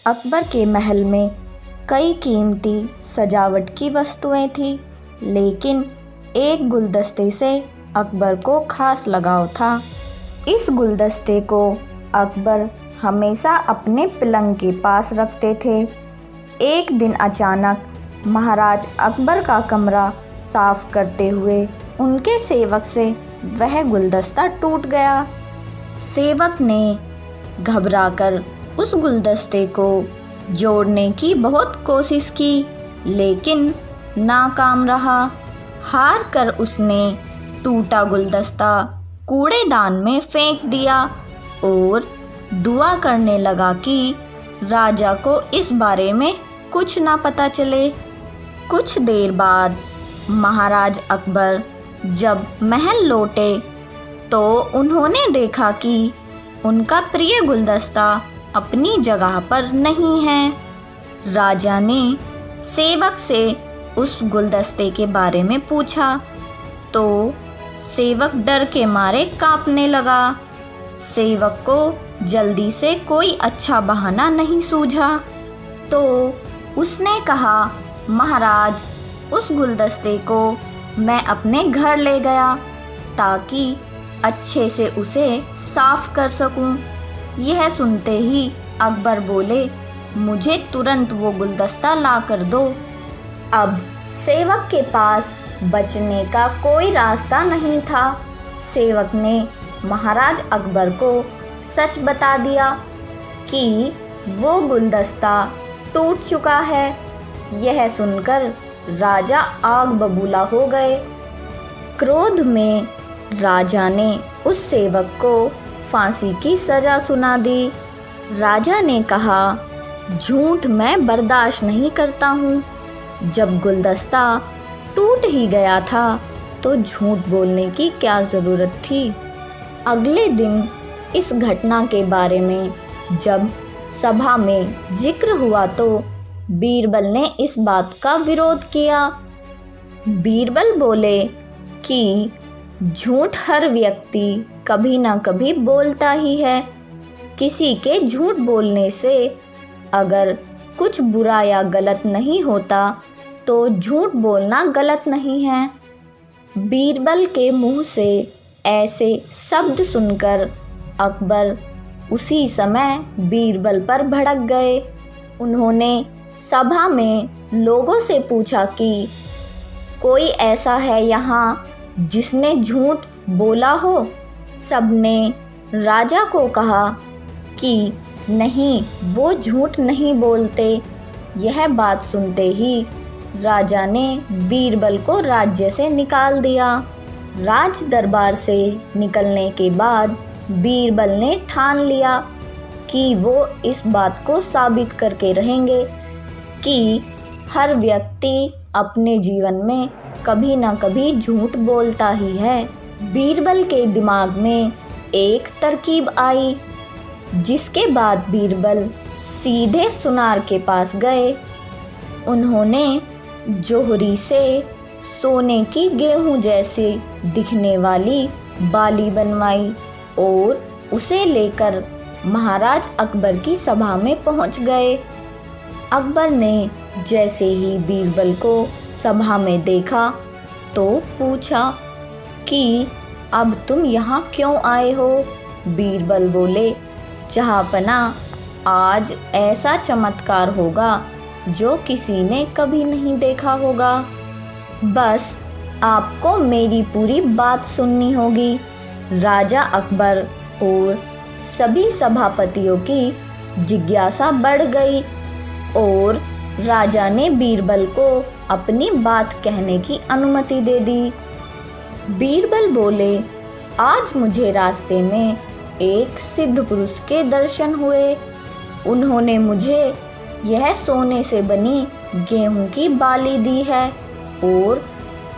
अकबर के महल में कई कीमती सजावट की वस्तुएं थीं, लेकिन एक गुलदस्ते से अकबर को खास लगाव था। इस गुलदस्ते को अकबर हमेशा अपने पलंग के पास रखते थे। एक दिन अचानक महाराज अकबर का कमरा साफ करते हुए उनके सेवक से वह गुलदस्ता टूट गया। सेवक ने घबराकर उस गुलदस्ते को जोड़ने की बहुत कोशिश की, लेकिन नाकाम रहा। हार कर उसने टूटा गुलदस्ता कूड़ेदान में फेंक दिया और दुआ करने लगा कि राजा को इस बारे में कुछ ना पता चले। कुछ देर बाद महाराज अकबर जब महल लौटे तो उन्होंने देखा कि उनका प्रिय गुलदस्ता अपनी जगह पर नहीं है। राजा ने सेवक से उस गुलदस्ते के बारे में पूछा तो सेवक डर के मारे कांपने लगा। सेवक को जल्दी से कोई अच्छा बहाना नहीं सूझा तो उसने कहा, महाराज, उस गुलदस्ते को मैं अपने घर ले गया ताकि अच्छे से उसे साफ कर सकूं। यह सुनते ही अकबर बोले, मुझे तुरंत वो गुलदस्ता ला कर दो। अब सेवक के पास बचने का कोई रास्ता नहीं था। सेवक ने महाराज अकबर को सच बता दिया कि वो गुलदस्ता टूट चुका है। यह सुनकर राजा आग बबूला हो गए। क्रोध में राजा ने उस सेवक को फांसी की सजा सुना दी। राजा ने कहा, झूठ मैं बर्दाश्त नहीं करता हूँ। जब गुलदस्ता टूट ही गया था तो झूठ बोलने की क्या ज़रूरत थी। अगले दिन इस घटना के बारे में जब सभा में जिक्र हुआ तो बीरबल ने इस बात का विरोध किया। बीरबल बोले कि झूठ हर व्यक्ति कभी ना कभी बोलता ही है। किसी के झूठ बोलने से अगर कुछ बुरा या गलत नहीं होता तो झूठ बोलना गलत नहीं है। बीरबल के मुंह से ऐसे शब्द सुनकर अकबर उसी समय बीरबल पर भड़क गए। उन्होंने सभा में लोगों से पूछा कि कोई ऐसा है यहाँ जिसने झूठ बोला हो। सबने राजा को कहा कि नहीं, वो झूठ नहीं बोलते। यह बात सुनते ही राजा ने बीरबल को राज्य से निकाल दिया। राज दरबार से निकलने के बाद बीरबल ने ठान लिया कि वो इस बात को साबित करके रहेंगे कि हर व्यक्ति अपने जीवन में कभी ना कभी झूठ बोलता ही है। बीरबल के दिमाग में एक तरकीब आई, जिसके बाद बीरबल सीधे सुनार के पास गए। उन्होंने जोहरी से सोने की गेहूं जैसी दिखने वाली बाली बनवाई और उसे लेकर महाराज अकबर की सभा में पहुंच गए। अकबर ने जैसे ही बीरबल को सभा में देखा तो पूछा कि अब तुम यहाँ क्यों आए हो। बीरबल बोले, जहाँपना, आज ऐसा चमत्कार होगा जो किसी ने कभी नहीं देखा होगा। बस आपको मेरी पूरी बात सुननी होगी। राजा अकबर और सभी सभापतियों की जिज्ञासा बढ़ गई और राजा ने बीरबल को अपनी बात कहने की अनुमति दे दी। बीरबल बोले, आज मुझे रास्ते में एक सिद्ध पुरुष के दर्शन हुए। उन्होंने मुझे यह सोने से बनी गेहूं की बाली दी है और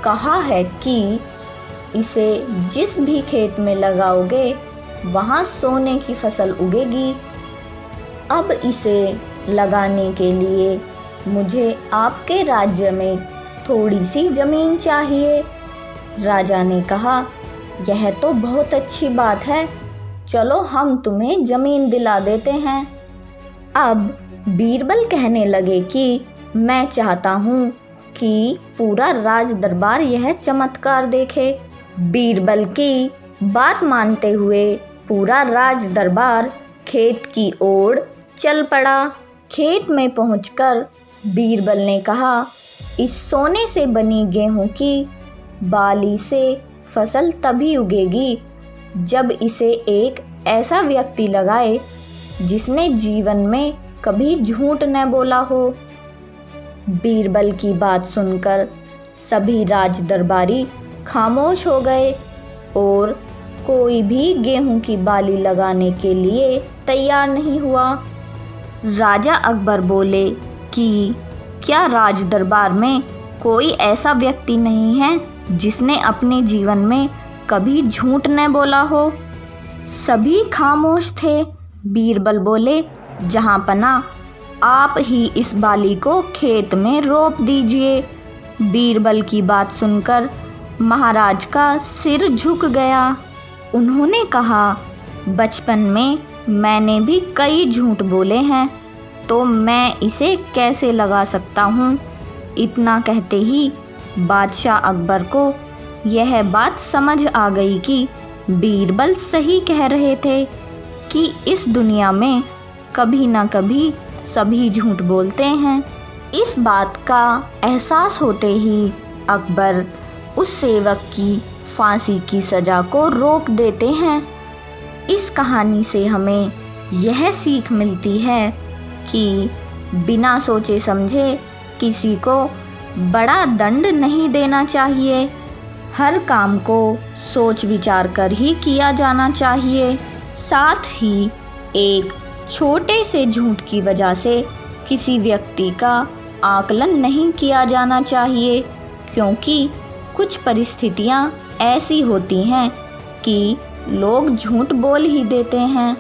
कहा है कि इसे जिस भी खेत में लगाओगे वहाँ सोने की फसल उगेगी। अब इसे लगाने के लिए मुझे आपके राज्य में थोड़ी सी ज़मीन चाहिए। राजा ने कहा, यह तो बहुत अच्छी बात है, चलो हम तुम्हें ज़मीन दिला देते हैं। अब बीरबल कहने लगे कि मैं चाहता हूँ कि पूरा राज दरबार यह चमत्कार देखे। बीरबल की बात मानते हुए पूरा राज दरबार खेत की ओर चल पड़ा। खेत में पहुंचकर बीरबल ने कहा, इस सोने से बनी गेहूं की बाली से फसल तभी उगेगी जब इसे एक ऐसा व्यक्ति लगाए जिसने जीवन में कभी झूठ न बोला हो। बीरबल की बात सुनकर सभी राज दरबारी खामोश हो गए और कोई भी गेहूं की बाली लगाने के लिए तैयार नहीं हुआ। राजा अकबर बोले कि क्या राज दरबार में कोई ऐसा व्यक्ति नहीं है जिसने अपने जीवन में कभी झूठ न बोला हो। सभी खामोश थे। बीरबल बोले, जहाँ पना आप ही इस बाली को खेत में रोप दीजिए। बीरबल की बात सुनकर महाराज का सिर झुक गया। उन्होंने कहा, बचपन में मैंने भी कई झूठ बोले हैं, तो मैं इसे कैसे लगा सकता हूँ। इतना कहते ही बादशाह अकबर को यह बात समझ आ गई कि बीरबल सही कह रहे थे कि इस दुनिया में कभी ना कभी सभी झूठ बोलते हैं। इस बात का एहसास होते ही अकबर उस सेवक की फांसी की सज़ा को रोक देते हैं। इस कहानी से हमें यह सीख मिलती है कि बिना सोचे समझे किसी को बड़ा दंड नहीं देना चाहिए। हर काम को सोच विचार कर ही किया जाना चाहिए। साथ ही एक छोटे से झूठ की वजह से किसी व्यक्ति का आकलन नहीं किया जाना चाहिए, क्योंकि कुछ परिस्थितियाँ ऐसी होती हैं कि लोग झूठ बोल ही देते हैं।